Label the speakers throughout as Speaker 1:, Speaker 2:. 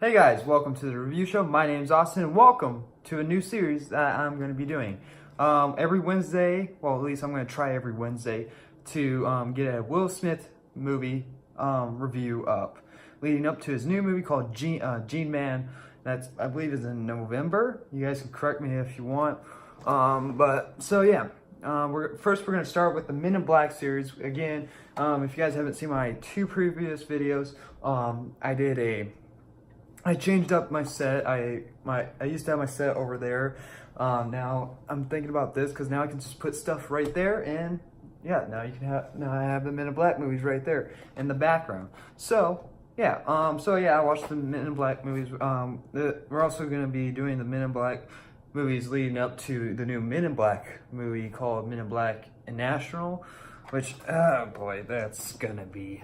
Speaker 1: Hey guys, welcome to the review show. My name's Austin and welcome to a new series that I'm going to be doing. Every Wednesday, well at least I'm going to try every Wednesday to get a Will Smith movie review up. Leading up to his new movie called Gene Man. That's, I believe, is in November. You guys can correct me if you want. We're going to start with the Men in Black series. Again, if you guys haven't seen my two previous videos, I changed up my set. I used to have my set over there. Now I'm thinking about this because now I can just put stuff right there, and yeah, now I have the Men in Black movies right there in the background. So yeah, I watched the Men in Black movies. We're also going to be doing the Men in Black movies leading up to the new Men in Black movie called Men in Black National, which, oh boy, that's gonna be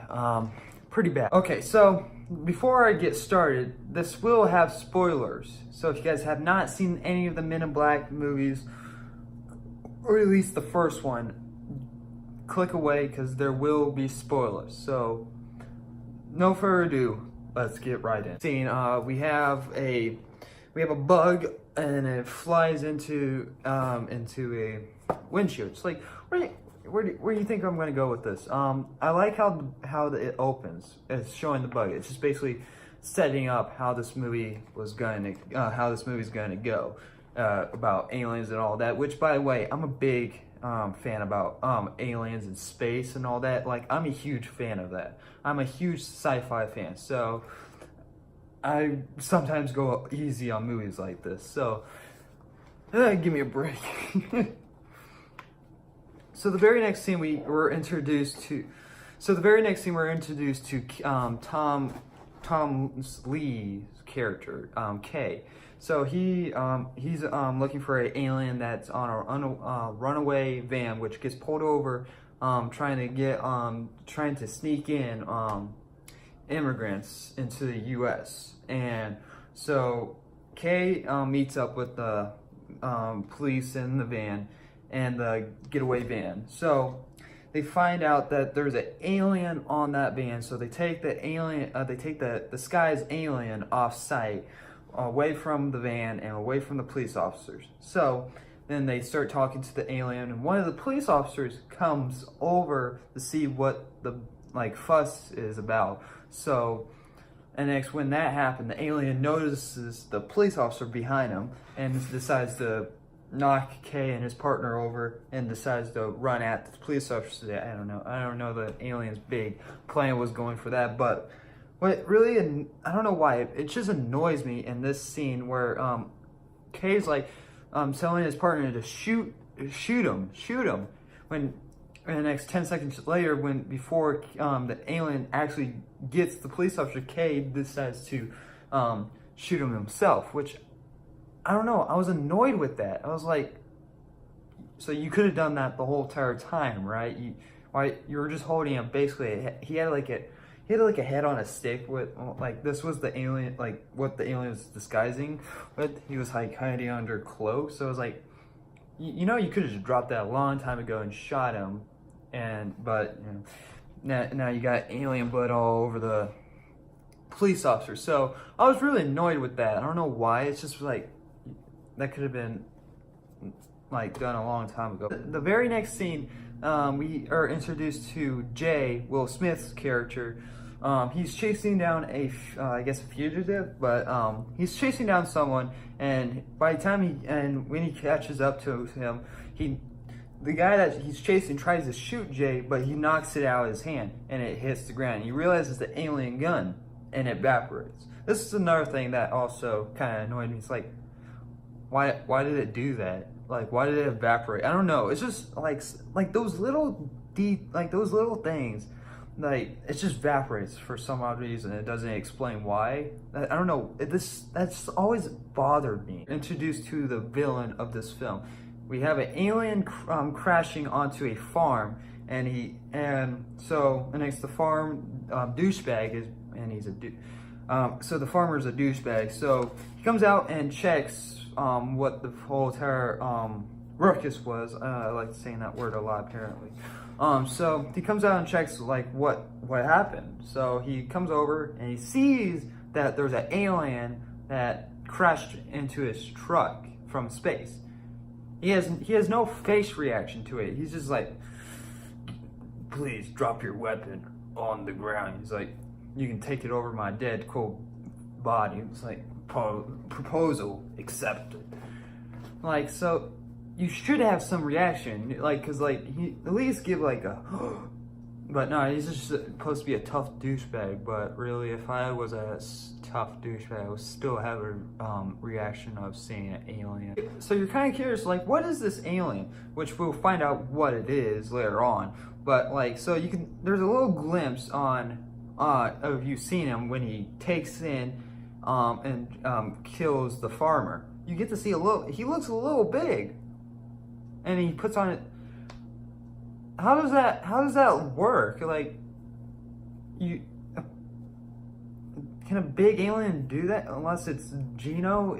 Speaker 1: pretty bad. Okay, so before I get started, this will have spoilers. So if you guys have not seen any of the Men in Black movies, or at least the first one, click away because there will be spoilers. So no further ado, let's get right in. We have a bug and it flies into a windshield. It's like, where do you think I'm gonna go with this? I like how it opens. It's showing the bug. It's just basically setting up how this movie was going to, how this movie's going to go, about aliens and all that. Which, by the way, I'm a big fan about aliens and space and all that. Like, I'm a huge fan of that. I'm a huge sci-fi fan. So I sometimes go easy on movies like this. So give me a break. So the very next scene we're introduced to Tom Lee's character, K. So he's looking for an alien that's on a runaway van, which gets pulled over, trying to sneak in immigrants into the U.S. And so K meets up with the police in the van and the getaway van. So they find out that there's an alien on that van. So they take the alien, the disguised alien off site, away from the van and away from the police officers. So then they start talking to the alien, and one of the police officers comes over to see what the fuss is about. So, and next, when that happened, the alien notices the police officer behind him and decides to knock Kay and his partner over and decides to run at the police officer. I don't know the alien's big plan was going for that, but what really, I don't know why, it just annoys me in this scene where Kay's like telling his partner to shoot him, when in the next 10 seconds later, before the alien actually gets the police officer, Kay decides to shoot him himself, which, I don't know, I was annoyed with that. I was like, so you could have done that the whole entire time, right? You were just holding him, basically, he had a head on a stick with, like, this was the alien, like, what the alien was disguising with. He was, like, hiding under cloak, so it was like, you could have just dropped that a long time ago and shot him, but, now you got alien blood all over the police officer. So I was really annoyed with that. I don't know why. It's just like, that could have been like done a long time ago. The very next scene, we are introduced to Jay, Will Smith's character. He's chasing down I guess a fugitive, but he's chasing down someone, and by the time when he catches up to him, the guy that he's chasing tries to shoot Jay, but he knocks it out of his hand and it hits the ground. He realizes the alien gun and it evaporates. This is another thing that also kind of annoyed me. It's like, why did it do that? Like, why did it evaporate? I don't know. It's just like those little things, like, it just evaporates for some odd reason. It doesn't explain why. I don't know. That's always bothered me. Introduced to the villain of this film. We have an alien crashing onto a farm, so next the farm douchebag so the farmer's a douchebag. So he comes out and checks what the whole entire ruckus was. I like saying that word a lot, apparently. So he comes out and checks like what happened. So he comes over and he sees that there's an alien that crashed into his truck from space. He has no face reaction to it. He's just like, please drop your weapon on the ground. He's like, you can take it over my dead cold body. It's like, proposal accepted. Like, so you should have some reaction, like, cause like he at least give like a but no, he's just supposed to be a tough douchebag. But really, if I was a tough douchebag, I would still have a reaction of seeing an alien. So you're kind of curious, like, what is this alien? Which we'll find out what it is later on. But like, so you can, there's a little glimpse on of you seeing him when he takes in and kills the farmer. You get to see a little. He looks a little big, and he puts on it. How does that work? Like, can a big alien do that? Unless its geno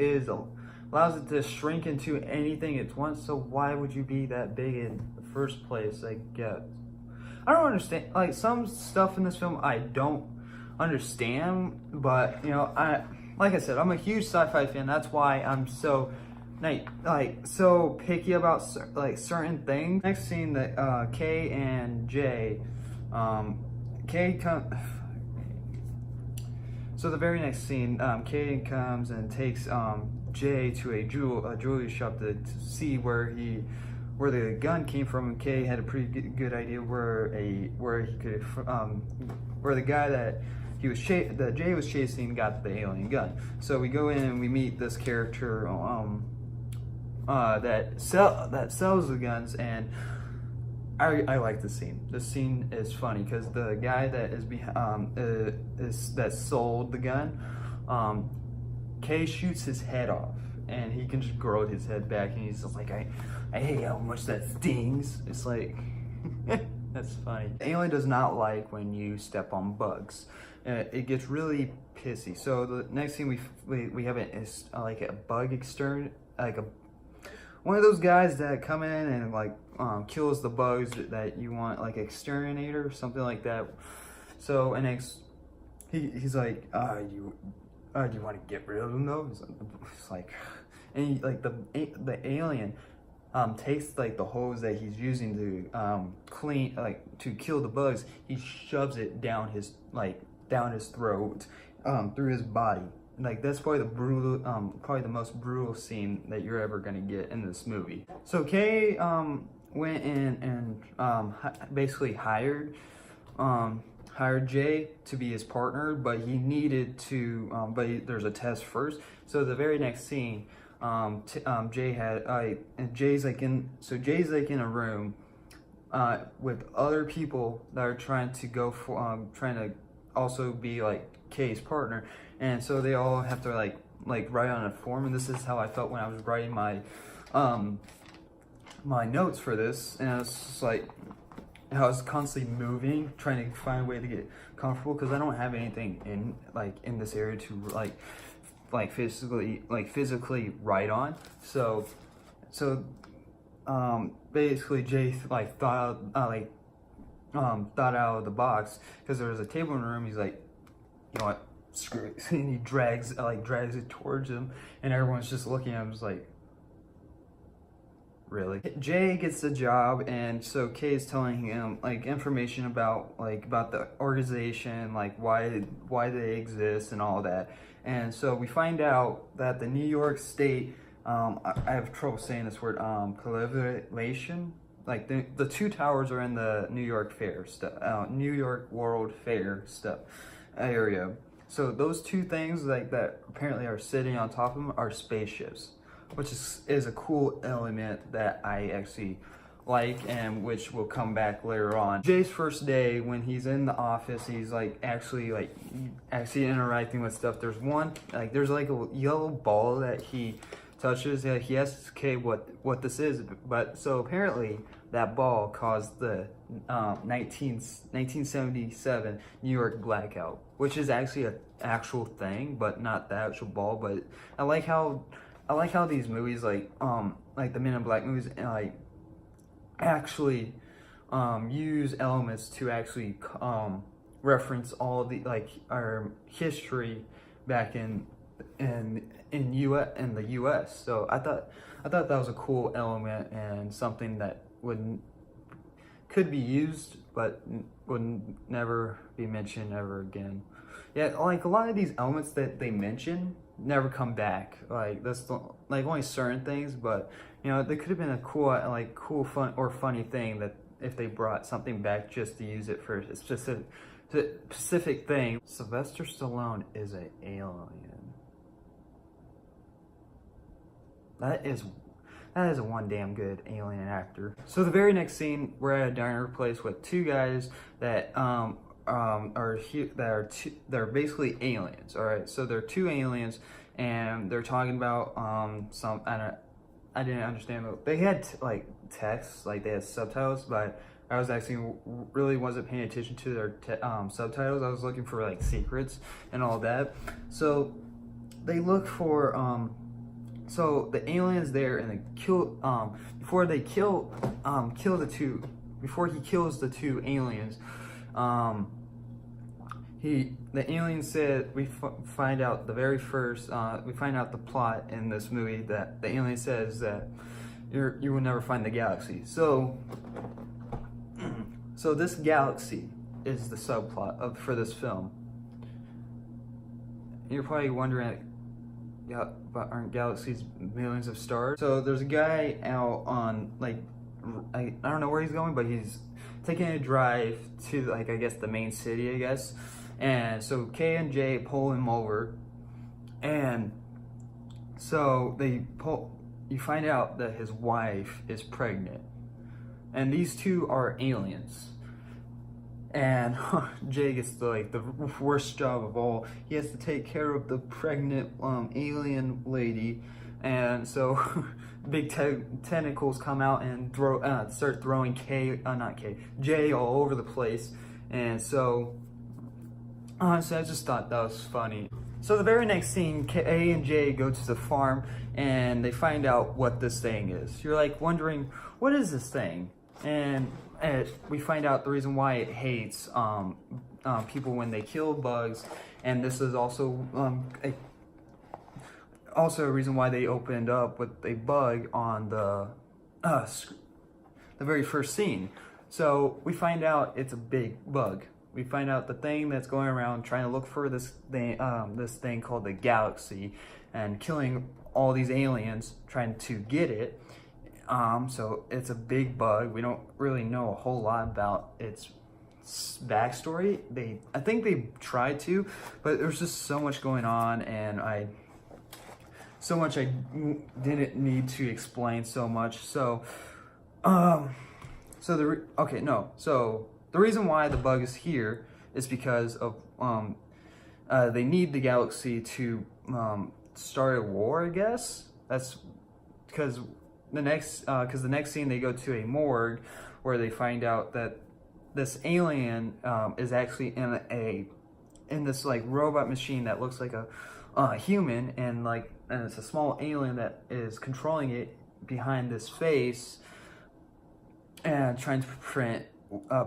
Speaker 1: allows it to shrink into anything it wants. So why would you be that big in the first place? I guess I don't understand. Like, some stuff in this film I don't understand, but you know, like I said, I'm a huge sci-fi fan. That's why I'm so so picky about certain things. Next scene, that K and J, so the very next scene, K comes and takes J to a jewelry shop to see where the gun came from. And K had a pretty good idea where the guy that Jay was chasing got the alien gun. So we go in and we meet this character that sells the guns, and I like the scene. This scene is funny because the guy that that sold the gun, K shoots his head off, and he can just grow his head back, and he's just like, I hate how much that stings. It's like, that's funny. The alien does not like when you step on bugs. It gets really pissy. So the next thing we have like a bug exterminator, like one of those guys that come in and like kills the bugs that you want, like exterminator or something like that. So he's like, do you want to get rid of them though? It's like, and he, like the alien takes like the hose that he's using to to kill the bugs. He shoves it down his throat, through his body. Like, that's probably probably the most brutal scene that you're ever gonna get in this movie. So Kay went in and basically hired Jay to be his partner, but he needed to. There's a test first. So the very next scene, Jay's like in a room with other people that are trying to go for trying to also be like Kay's partner, and so they all have to like write on a form. And this is how I felt when I was writing my my notes for this, and it's just like I was constantly moving, trying to find a way to get comfortable because I don't have anything in this area to physically write on. So basically Jay thought out of the box, because there was a table in the room. He's like, you know what, screw it. And he drags it towards him, and everyone's just looking at him, just like, really? Jay gets the job, and so Kay is telling him like information about the organization, like why they exist and all that. And so we find out that the New York State, I have trouble saying this word, collaboration. Like the two towers are in the New York Fair stuff, New York World Fair stuff area. So those two things that apparently are sitting on top of them are spaceships, which is a cool element that I actually like, and which will come back later on. Jay's first day, when he's in the office, he's actually interacting with stuff. There's a yellow ball that he touches. He asks Kay what this is, but so apparently that ball caused the 1977 New York blackout, which is actually an actual thing, but not the actual ball. But I like how these movies, like the Men in Black movies, actually use elements to actually reference all the our history back in the U.S. So I thought that was a cool element and something that could be used, but would never be mentioned ever again. Yeah, like a lot of these elements that they mention never come back. Like like only certain things, but you know, they could have been a cool, fun or funny thing that if they brought something back just to use it for a specific thing. Sylvester Stallone is an alien. That is a one damn good alien actor. So the very next scene, we're at a diner place with two guys that they're basically aliens. All right, so they're two aliens, and they're talking about I didn't understand. They had like text, like they had subtitles, but I was actually really wasn't paying attention to their subtitles. I was looking for like secrets and all that. So they look for so the aliens there, and they kill before he kills the two aliens. The alien said, we find out the very first, we find out the plot in this movie that the alien says that you will never find the galaxy. So this galaxy is the subplot for this film. And you're probably wondering, but aren't galaxies millions of stars? So there's a guy out on, like, I don't know where he's going, but he's taking a drive to, like, I guess the main city, I guess. And so K and J pull him over, and so you find out that his wife is pregnant, and these two are aliens. And Jay gets the worst job of all. He has to take care of the pregnant alien lady, and so big tentacles come out and start throwing Jay all over the place. And so I just thought that was funny. So the very next scene, K and J go to the farm, and they find out what this thing is. You're like wondering, what is this thing? And we find out the reason why it hates people when they kill bugs, and this is also a reason why they opened up with a bug on the very first scene. So we find out it's a big bug. We find out the thing that's going around trying to look for this thing called the galaxy, and killing all these aliens trying to get it. So it's a big bug. We don't really know a whole lot about its backstory. I think they tried to, but there's just so much going on, and I didn't need to explain so much. So the reason why the bug is here is because of they need the galaxy to start a war, I guess. That's because the next scene they go to a morgue where they find out that this alien is actually in this like robot machine that looks like a human, and it's a small alien that is controlling it behind this face and trying to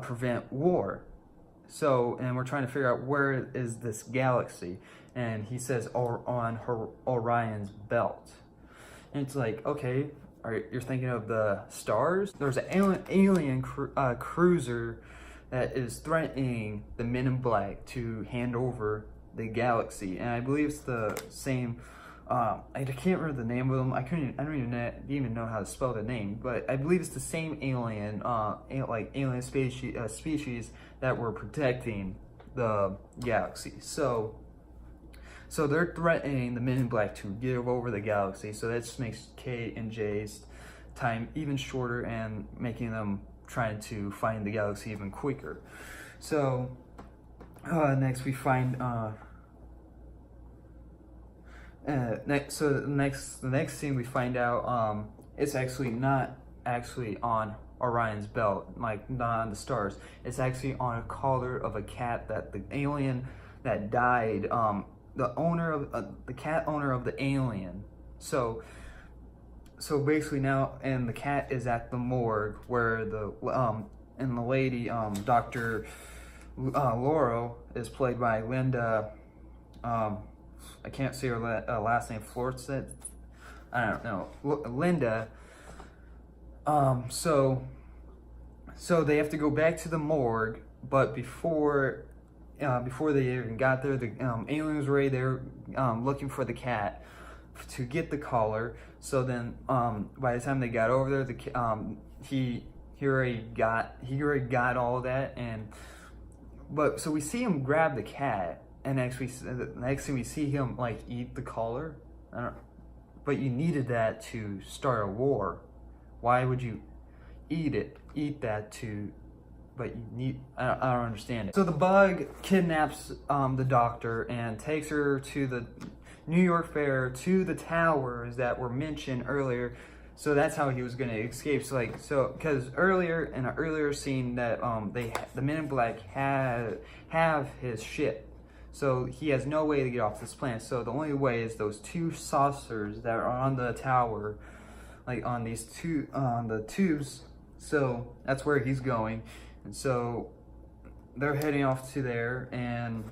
Speaker 1: prevent war. So, and we're trying to figure out where is this galaxy, and he says on Orion's belt. And it's like, okay, you're thinking of the stars? There's an alien cruiser that is threatening the Men in Black to hand over the galaxy, and I believe it's the same. I can't remember the name of them. I don't even know how to spell the name, but I believe it's the same alien, alien species that were protecting the galaxy. So they're threatening the Men in Black to give over the galaxy. So that just makes K and J's time even shorter, and making them trying to find the galaxy even quicker. So next we find. The next scene we find out it's actually not actually on Orion's belt, like not on the stars. It's actually on a collar of a cat that the alien that died, the owner of the cat owner of the alien. So basically now, and the cat is at the morgue where and the lady, Dr. Laurel, is played by Linda I can't say her last name, Florence, I don't know, Linda. So they have to go back to the morgue, but before they even got there, the alien was ready. They're looking for the cat to get the collar. So then, by the time they got over there, he already got all of that, but so we see him grab the cat, and the next thing we see him like eat the collar. But you needed that to start a war. Why would you eat that to? But you need, I don't understand it. So the bug kidnaps the doctor and takes her to the New York Fair, to the towers that were mentioned earlier. So that's how he was gonna escape. So because earlier in an earlier scene that the Men in Black have his ship, so he has no way to get off this planet. So the only way is those two saucers that are on the tower, like on these the tubes. So that's where he's going. And so they're heading off to there, and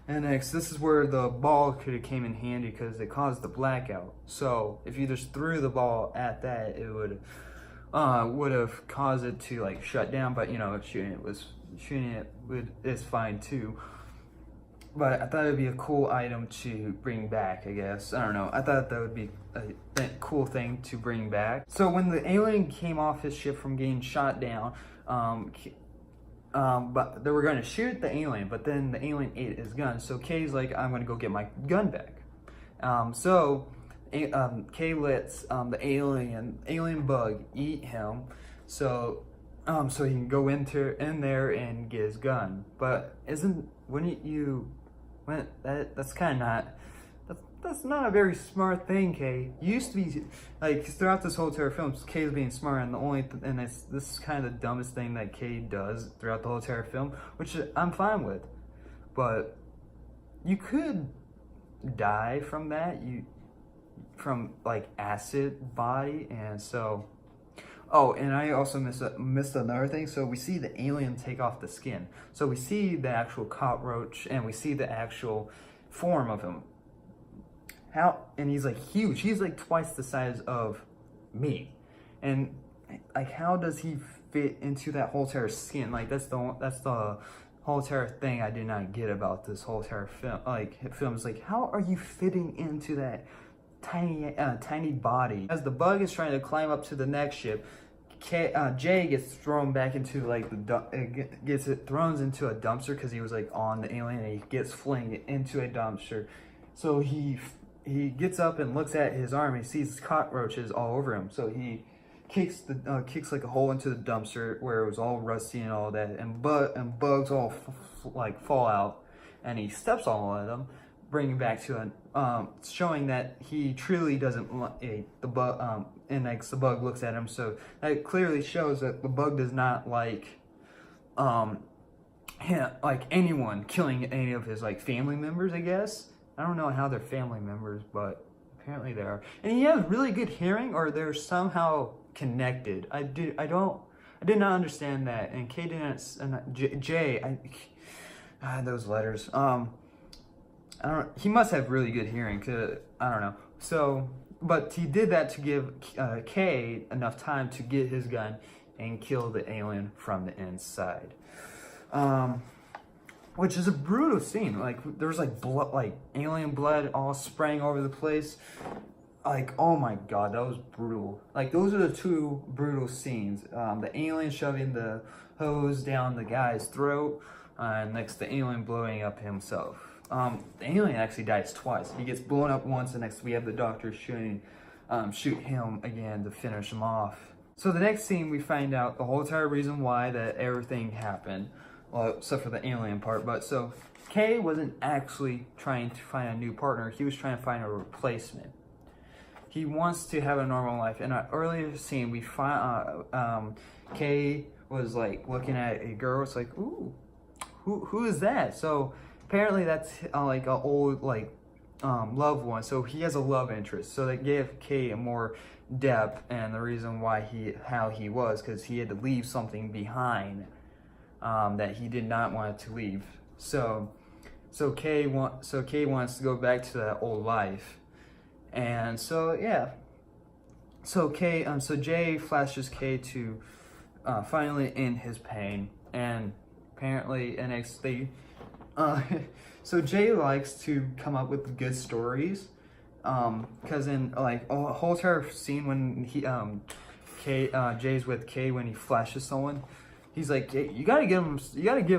Speaker 1: next, this is where the ball could have came in handy because it caused the blackout. So if you just threw the ball at that, it would have caused it to like shut down. But you know, shooting it is fine too. But I thought it'd be a cool item to bring back, I guess. I don't know. I thought that would be a cool thing to bring back. So when the alien came off his ship from getting shot down, but they were going to shoot the alien, but then the alien ate his gun. So Kay's like, I'm going to go get my gun back. Kay lets the alien bug eat him. So he can go in there and get his gun. But that's not a very smart thing, Kay. You used to be like, throughout this whole entire film, Kay's being smart, and this is kind of the dumbest thing that Kay does throughout the whole entire film, which I'm fine with. But you could die from that, from like acid body, and so. Oh, and I also missed another thing. So we see the alien take off the skin. So we see the actual cockroach, and we see the actual form of him. And he's like huge. He's like twice the size of me. And like, how does he fit into that whole entire skin? Like, that's the whole entire thing I did not get about this whole entire film. Films like, how are you fitting into that tiny body? As the bug is trying to climb up to the next ship, Jay gets thrown back into like thrown into a dumpster because he was like on the alien, and he gets flung into a dumpster. So he gets up and looks at his arm, and he sees cockroaches all over him. So he kicks like a hole into the dumpster where it was all rusty and all that, and bugs all fall out, and he steps on one of them, bringing back to showing that he truly doesn't like the bug. And the bug looks at him, so that clearly shows that the bug does not like anyone killing any of his like family members. I guess I don't know how they're family members, but apparently they are. And he has really good hearing, or they're somehow connected. I did not understand that. And K didn't. Those letters. He must have really good hearing, cause I don't know. So, but he did that to give Kay enough time to get his gun and kill the alien from the inside. Which is a brutal scene. Like, there was like blood, like alien blood all spraying over the place. Like, oh my god, that was brutal. Like, those are the two brutal scenes. The alien shoving the hose down the guy's throat, and next the alien blowing up himself. The alien actually dies twice. He gets blown up once, and next we have the doctor shoot him again to finish him off. So the next scene, we find out the whole entire reason why that everything happened, well, except for the alien part. But so Kay wasn't actually trying to find a new partner. He was trying to find a replacement. He wants to have a normal life. In an earlier scene, we find Kay was like looking at a girl. It's like, ooh, who is that? So apparently that's like an old loved one. So he has a love interest. So they gave Kay a more depth, and the reason why how he was, because he had to leave something behind that he did not want to leave. So so Kay wants to go back to that old life, and so yeah. So Jay flashes Kay to finally end his pain, and apparently so Jay likes to come up with good stories, because in like a whole entire scene when Jay's with Kay when he flashes someone, he's like, hey, you gotta give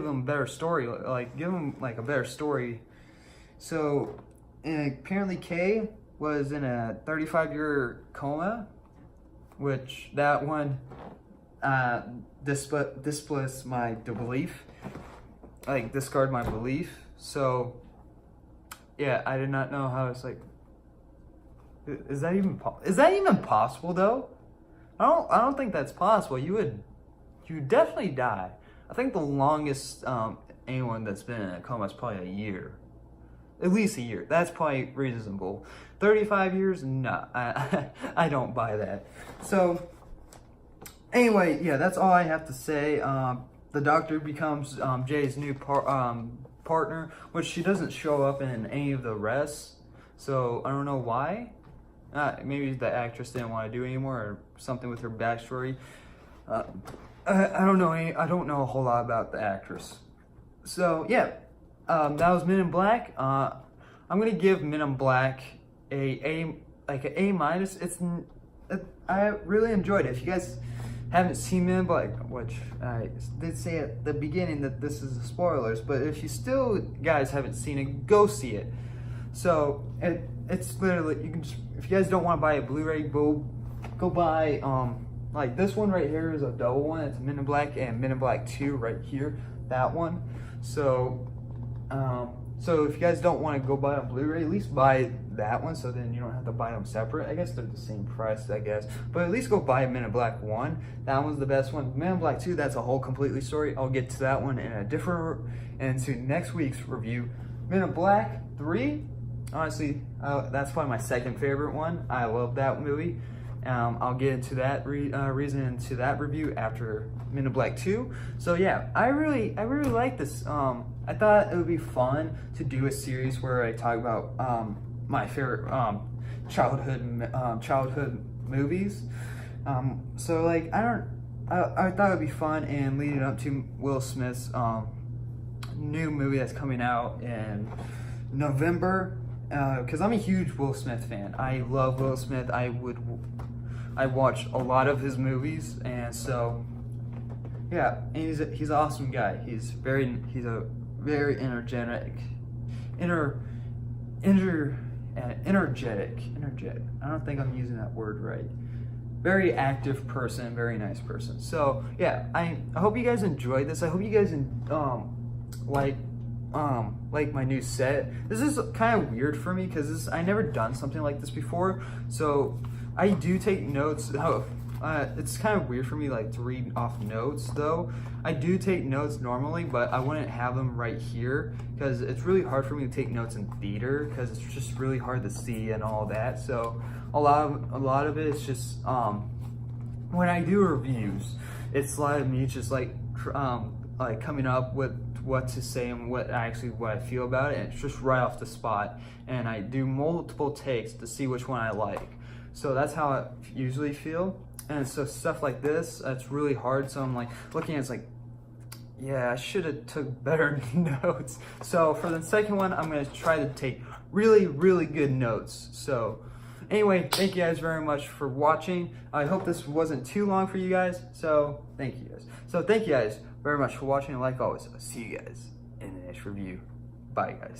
Speaker 1: them a better story, like give them like a better story. So apparently Kay was in a 35-year coma, which that one displaced my belief, like discard my belief. So yeah, I did not know how it's like. Is that even possible though? I don't think that's possible. You would definitely die. I think the longest anyone that's been in a coma is probably a year. At least a year. That's probably reasonable. 35 years? Nah, I don't buy that. So anyway, yeah, that's all I have to say. The doctor becomes Jay's new partner, which she doesn't show up in any of the rest. So I don't know why. Maybe the actress didn't want to do anymore, or something with her backstory. I don't know. I don't know a whole lot about the actress. So yeah, that was Men in Black. I'm gonna give Men in Black an A-. I really enjoyed it. If you guys haven't seen Men in Black, which I did say at the beginning that this is the spoilers, but if you still guys haven't seen it, go see it. So it's literally, you can just, if you guys don't want to buy a Blu-ray, go buy like this one right here is a double one. It's Men in Black and Men in Black 2 right here, that one. So so if you guys don't want to go buy a Blu-ray, at least buy that one, so then you don't have to buy them separate. I guess they're the same price, I guess, but at least go buy Men in Black 1. That one's the best one. Men in Black 2, that's a whole completely story. I'll get to that one in a different, into next week's review. Men in Black 3, honestly, that's probably my second favorite one. I love that movie. I'll get into that reason into that review after Men in Black 2. So yeah, I really like this. I thought it would be fun to do a series where I talk about my favorite childhood movies. So like I thought it would be fun, and leading up to Will Smith's new movie that's coming out in November. Because I'm a huge Will Smith fan. I love Will Smith. I watch a lot of his movies, and so yeah, and he's an awesome guy. He's a very energetic. I don't think I'm using that word right. Very active person, very nice person. So yeah, I hope you guys enjoyed this. I hope you guys like my new set. This is kind of weird for me because I never done something like this before. So I do take notes. It's kind of weird for me like to read off notes though. I do take notes normally, but I wouldn't have them right here because it's really hard for me to take notes in theater because it's just really hard to see and all that. So a lot of it is just when I do reviews, it's a lot of me just like coming up with what to say and what I feel about it, and it's just right off the spot, and I do multiple takes to see which one I like. So that's how I usually feel. And so stuff like this, it's really hard. So I'm like looking at it's like, yeah, I should have took better notes. So for the second one, I'm gonna try to take really good notes. So anyway, thank you guys very much for watching. I hope this wasn't too long for you guys. So thank you guys. So thank you guys very much for watching, and like always, I'll see you guys in the next review. Bye guys.